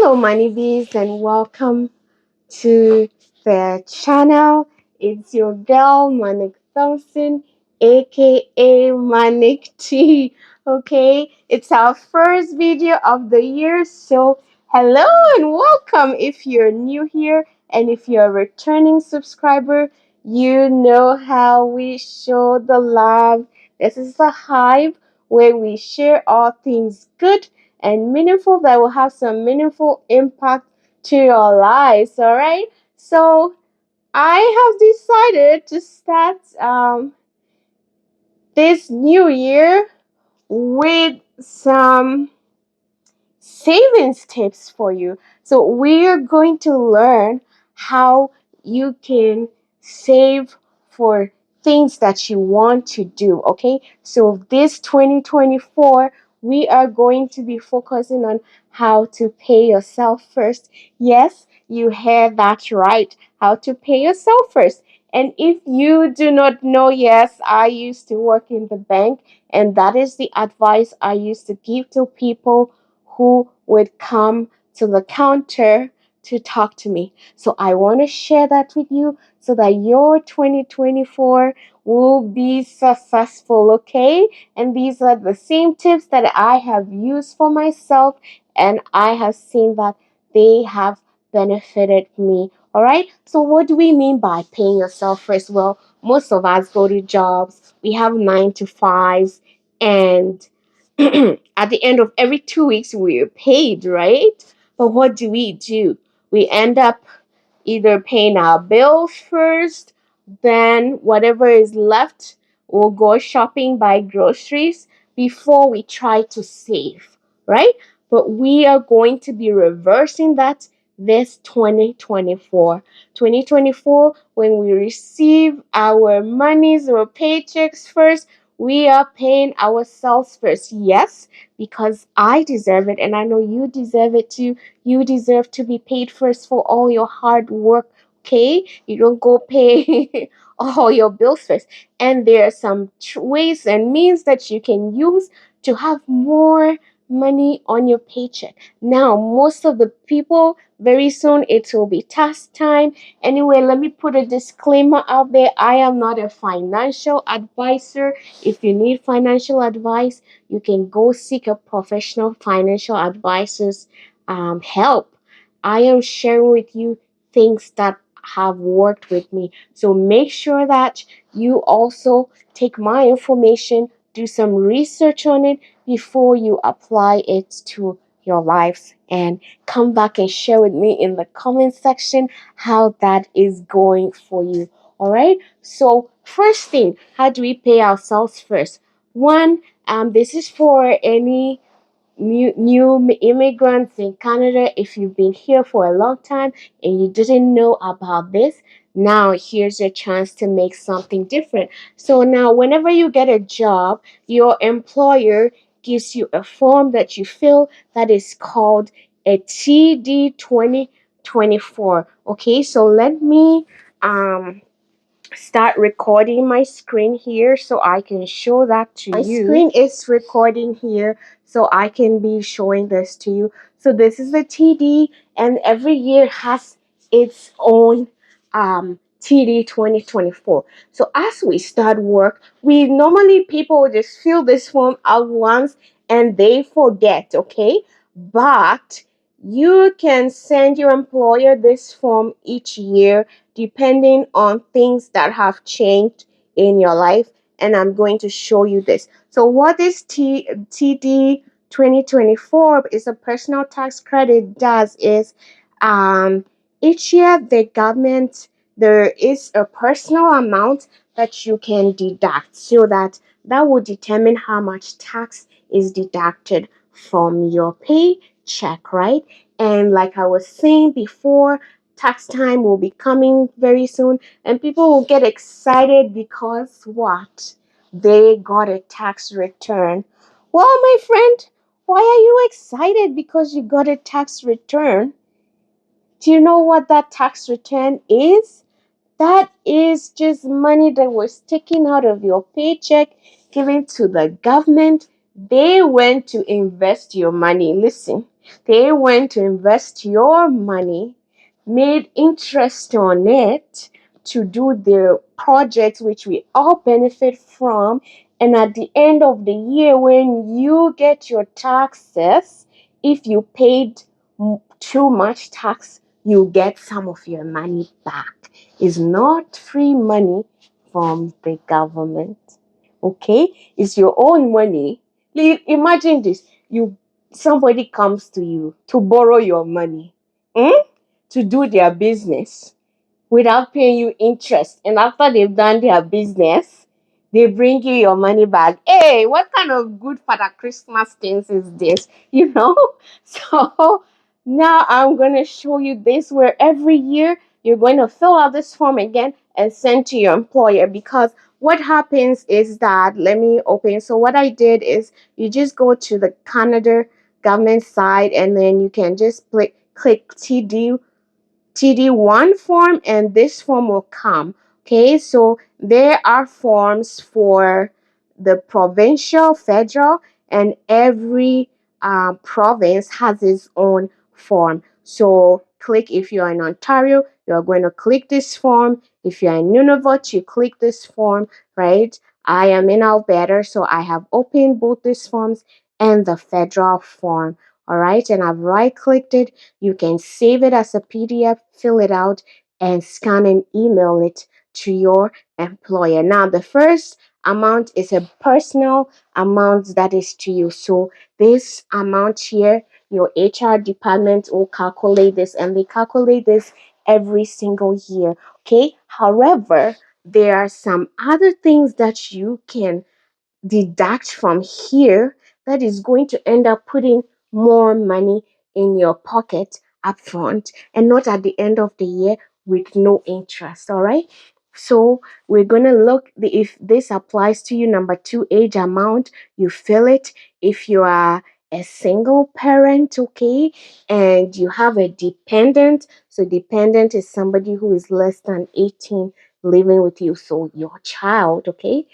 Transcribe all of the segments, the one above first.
Hello, Mannie Bs, and welcome to the channel. It's your girl, Manik Thompson, aka Manik T. Okay, it's our first video of the year, so hello and welcome if you're new here, and if you're a returning subscriber, you know how we show the love. This is the Hive where we share all things good and meaningful that will have some meaningful impact to your lives. All right, so I have decided to start this new year with some savings tips for you. So we're going to learn how you can save for things that you want to do. Okay, so this 2024 we are going to be focusing on how to pay yourself first. Yes, you heard that right, how to pay yourself first. And if you do not know, yes, I used to work in the bank, and that is the advice I used to give to people who would come to the counter to talk to me. So I want to share that with you so that your 2024 will be successful, okay? And these are the same tips that I have used for myself, and I have seen that they have benefited me. All right? So what do we mean by paying yourself first? Well, most of us go to jobs. We have 9 to 5s, and at the end of every 2 weeks we're paid, right? But what do? We end up either paying our bills first, then whatever is left, we'll go shopping, buy groceries before we try to save, right? But we are going to be reversing that this 2024. 2024, when we receive our monies or paychecks first, we are paying ourselves first. Yes, because I deserve it, and I know you deserve it too. You deserve to be paid first for all your hard work, okay? You don't go pay all your bills first. And there are some ways and means that you can use to have more money on your paycheck. Now, most of the people, very soon it will be tax time. Anyway, let me put a disclaimer out there. I am not a financial advisor. If you need financial advice, you can go seek a professional financial advisor's help. I am sharing with you things that have worked with me. So make sure that you also take my information, do some research on it before you apply it to your lives, and come back and share with me in the comment section how that is going for you. All right. So first thing, how do we pay ourselves first? One, this is for any new immigrants in Canada. If you've been here for a long time and you didn't know about this, now here's your chance to make something different. So now, whenever you get a job, your employer gives you a form that you fill that is called a TD 2024. Okay, so let me start recording my screen here so I can show that to you. My screen is recording here so I can be showing this to you. So this is the TD, and every year has its own TD 2024. So as we start work, we normally people will just fill this form out once and they forget, okay? But you can send your employer this form each year depending on things that have changed in your life. And I'm going to show you this. So what this TD 2024 is a personal tax credit does is each year the government, there is a personal amount that you can deduct, so that will determine how much tax is deducted from your paycheck, right? And like I was saying before, tax time will be coming very soon, and people will get excited because what? They got a tax return. Well, my friend, why are you excited because you got a tax return? Do you know what that tax return is? That is just money that was taken out of your paycheck, given to the government. They went to invest your money. Listen, They went to invest your money, made interest on it to do their projects, which we all benefit from. And at the end of the year, when you get your taxes, if you paid too much tax, you get some of your money back. It's not free money from the government. Okay? It's your own money. Imagine this. You Somebody comes to you to borrow your money, to do their business without paying you interest. And after they've done their business, they bring you your money back. Hey, what kind of good Father Christmas things is this? So now I'm going to show you this where every year you're going to fill out this form again and send to your employer, because what happens is that, let me open. So what I did is you just go to the Canada government side, and then you can just click TD1 form, and this form will come. Okay, so there are forms for the provincial, federal, and every province has its own form. So click, if you're in Ontario, you're going to click this form. If you're in Nunavut, you click this form, right? I am in Alberta, so I have opened both these forms and the federal form. All right, and I've right clicked it. You can save it as a PDF, fill it out, and scan and email it to your employer. Now, the first amount is a personal amount that is to you. So, this amount here, your HR department will calculate this, and they calculate this every single year. Okay, however, there are some other things that you can deduct from here that is going to end up putting more money in your pocket up front and not at the end of the year with no interest. All right, so we're going to look if this applies to you. Number two, age amount, you fill it. If you are a single parent, okay, and you have a dependent, so dependent is somebody who is less than 18 living with you, so your child, okay,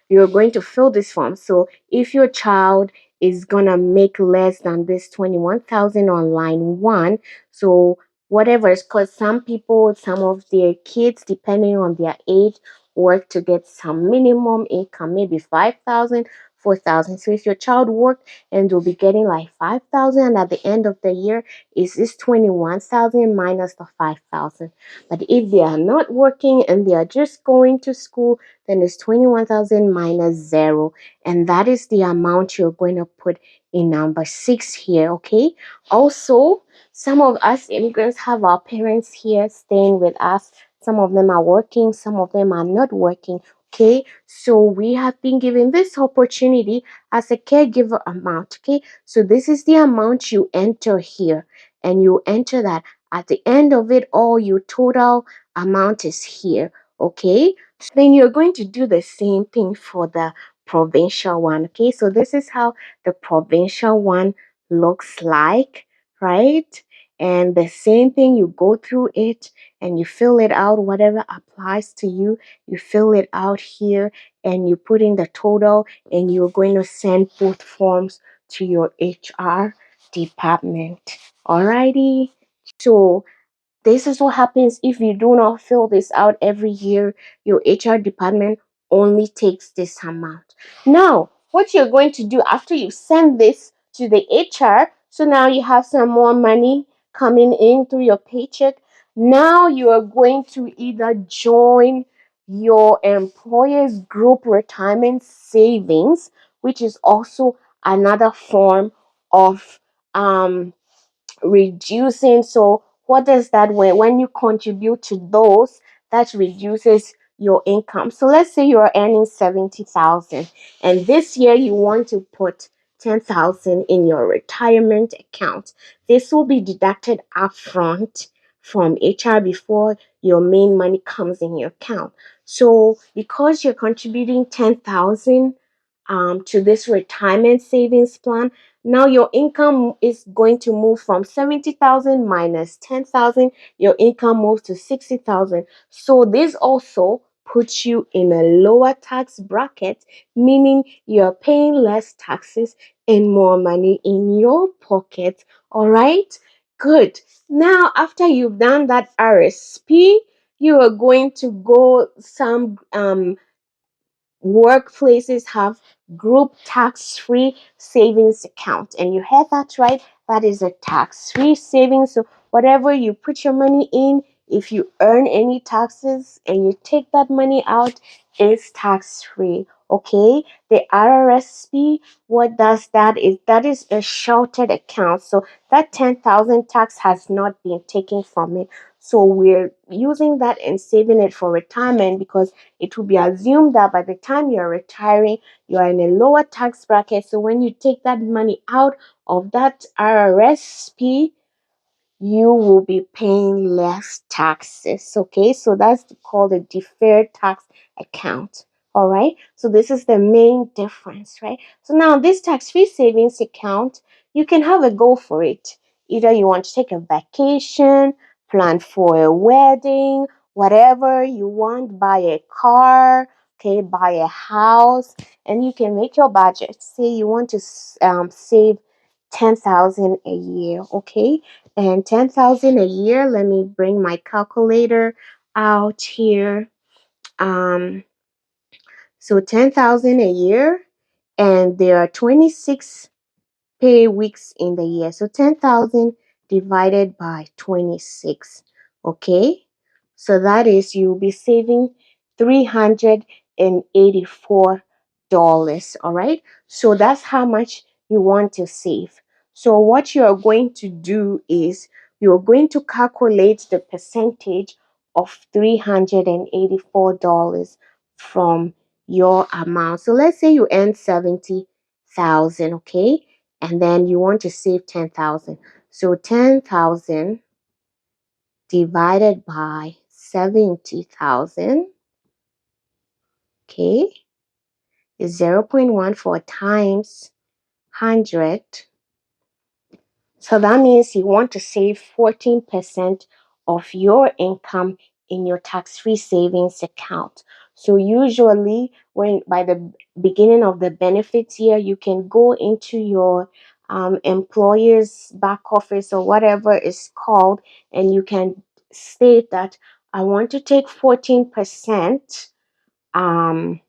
you're going to fill this form. So if your child is gonna make less than this 21,000 on line one, so whatever, because some people, some of their kids, depending on their age, work to get some minimum income, maybe 5,000, 4,000. So if your child worked and will be getting like 5,000, and at the end of the year is this 21,000 minus the 5,000. But if they are not working and they are just going to school, then it's 21,000 minus zero. And that is the amount you're going to put in number six here, okay? Also, some of us immigrants have our parents here staying with us. Some of them are working, some of them are not working, okay? So we have been given this opportunity as a caregiver amount, okay? So this is the amount you enter here, and you enter that. At the end of it all, your total amount is here, okay? Then you're going to do the same thing for the provincial one. Okay, so this is how the provincial one looks like, right? And the same thing, you go through it and you fill it out, whatever applies to you, you fill it out here and you put in the total, and you're going to send both forms to your HR department. Alrighty, so this is what happens if you do not fill this out every year. Your HR department only takes this amount. Now, what you're going to do after you send this to the HR, so now you have some more money coming in through your paycheck. Now you are going to either join your employer's group retirement savings, which is also another form of reducing. So what does that when you contribute to those, that reduces your income. So let's say you're earning 70,000 and this year you want to put 10,000 in your retirement account. This will be deducted upfront from HR before your main money comes in your account. So because you're contributing 10,000 to this retirement savings plan, now your income is going to move from 70,000 minus 10,000. Your income moves to 60,000. So this also puts you in a lower tax bracket, meaning you're paying less taxes and more money in your pocket. All right, good. Now, after you've done that RSP, you are going to go some workplaces have group tax-free savings account, and you heard that right. That is a tax-free savings. So whatever you put your money in, if you earn any taxes and you take that money out, it's tax-free. Okay, the RRSP, what does that is, that is a sheltered account. So that 10,000 tax has not been taken from it, so we're using that and saving it for retirement, because it will be assumed that by the time you're retiring, you are in a lower tax bracket. So when you take that money out of that RRSP, you will be paying less taxes. Okay, so that's called a deferred tax account. All right, so this is the main difference, right? So now this tax-free savings account, you can have a go for it. Either you want to take a vacation, plan for a wedding, whatever you want, buy a car, okay, buy a house, and you can make your budget. Say you want to save 10,000 a year, okay? And 10,000 a year, let me bring my calculator out here. Um, so 10,000 a year, and there are 26 pay weeks in the year. So 10,000 divided by 26. Okay. So that is, you'll be saving $384. All right. So that's how much you want to save. So what you are going to do is you're going to calculate the percentage of $384 from your amount. So let's say you earn 70,000, okay? And then you want to save 10,000. So 10,000 divided by 70,000, okay, is 0.14 times 100. So that means you want to save 14% of your income in your tax-free savings account. So usually when by the beginning of the benefits year, you can go into your employer's back office or whatever it's called, and you can state that I want to take 14% um,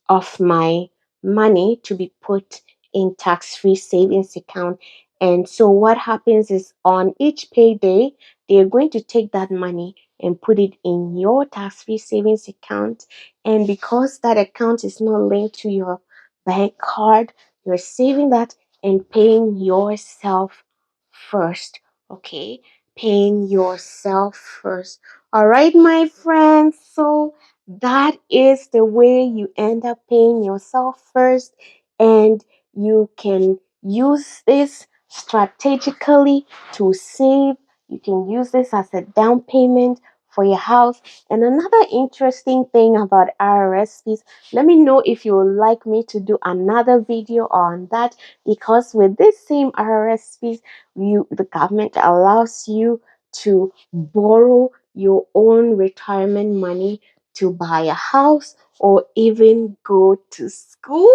of my money to be put in tax-free savings account. And so what happens is, on each payday, they're going to take that money and put it in your tax-free savings account. And because that account is not linked to your bank card, you're saving that and paying yourself first. Okay, paying yourself first. All right, my friends. So that is the way you end up paying yourself first, and you can use this strategically to save. You can use this as a down payment for your house. And another interesting thing about RRSPs, let me know if you would like me to do another video on that, because with this same RRSPs, the government allows you to borrow your own retirement money to buy a house or even go to school.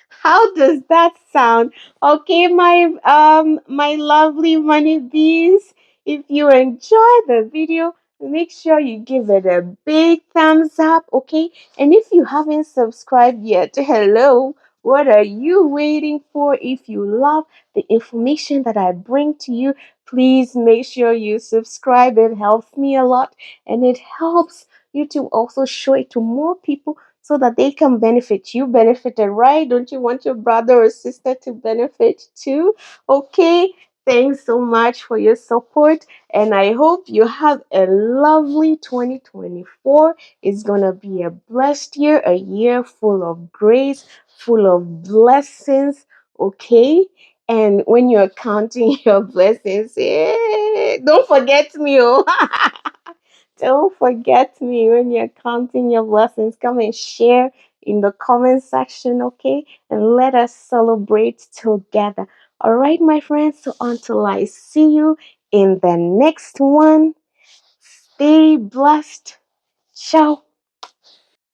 How does that sound? Okay, my lovely money bees. If you enjoy the video, make sure you give it a big thumbs up, okay? And if you haven't subscribed yet, hello, what are you waiting for? If you love the information that I bring to you, please make sure you subscribe. It helps me a lot, and it helps you to also show it to more people so that they can benefit. You benefited, right? Don't you want your brother or sister to benefit too? Okay. Thanks so much for your support, and I hope you have a lovely 2024. It's going to be a blessed year, a year full of grace, full of blessings. Okay. And when you're counting your blessings, don't forget me. Oh. Don't forget me when you're counting your blessings. Come and share in the comment section, okay? And let us celebrate together. All right, my friends. So until I see you in the next one, stay blessed. Ciao.